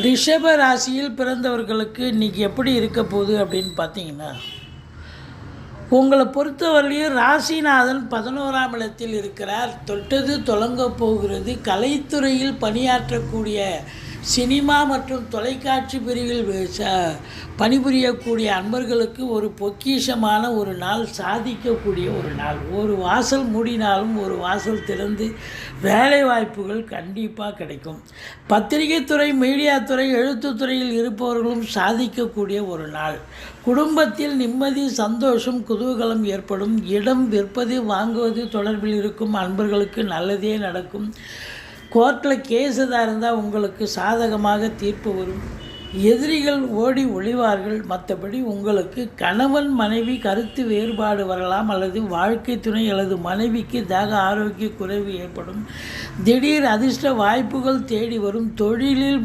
ரிஷப ராசியில் பிறந்தவர்களுக்கு இன்றைக்கி எப்படி இருக்க போகுது அப்படின்னு பார்த்தீங்கன்னா, உங்களை பொறுத்தவரையிலையும் ராசிநாதன் 11ஆம் இடத்தில் இருக்கிறார். தொட்டது தொடங்க போகிறது. கலைத்துறையில் பணியாற்றக்கூடிய சினிமா மற்றும் தொலைக்காட்சி பிரிவில் பணிபுரியக்கூடிய அன்பர்களுக்கு ஒரு பொக்கிஷமான ஒரு நாள், சாதிக்கக்கூடிய ஒரு நாள். ஒரு வாசல் மூடினாலும் ஒரு வாசல் திறந்து வேலை வாய்ப்புகள் கண்டிப்பாக கிடைக்கும். பத்திரிகை துறை, மீடியா துறை, எழுத்துத்துறையில் இருப்பவர்களும் சாதிக்கக்கூடிய ஒரு நாள். குடும்பத்தில் நிம்மதி, சந்தோஷம், குதூகலம் ஏற்படும். இடம் விற்பது, வாங்குவது தொடர்பில் இருக்கும் அன்பர்களுக்கு நல்லதே நடக்கும். கோர்ட்டில் கேஸ் எதாக இருந்தால் உங்களுக்கு சாதகமாக தீர்ப்பு வரும். எதிரிகள் ஓடி ஒளிவார்கள். மற்றபடி உங்களுக்கு கணவன் மனைவி கருத்து வேறுபாடு வரலாம், அல்லது வாழ்க்கை துணை அல்லது மனைவிக்கு தேக ஆரோக்கிய குறைவு ஏற்படும். திடீர் அதிர்ஷ்ட வாய்ப்புகள் தேடி வரும். தொழிலில்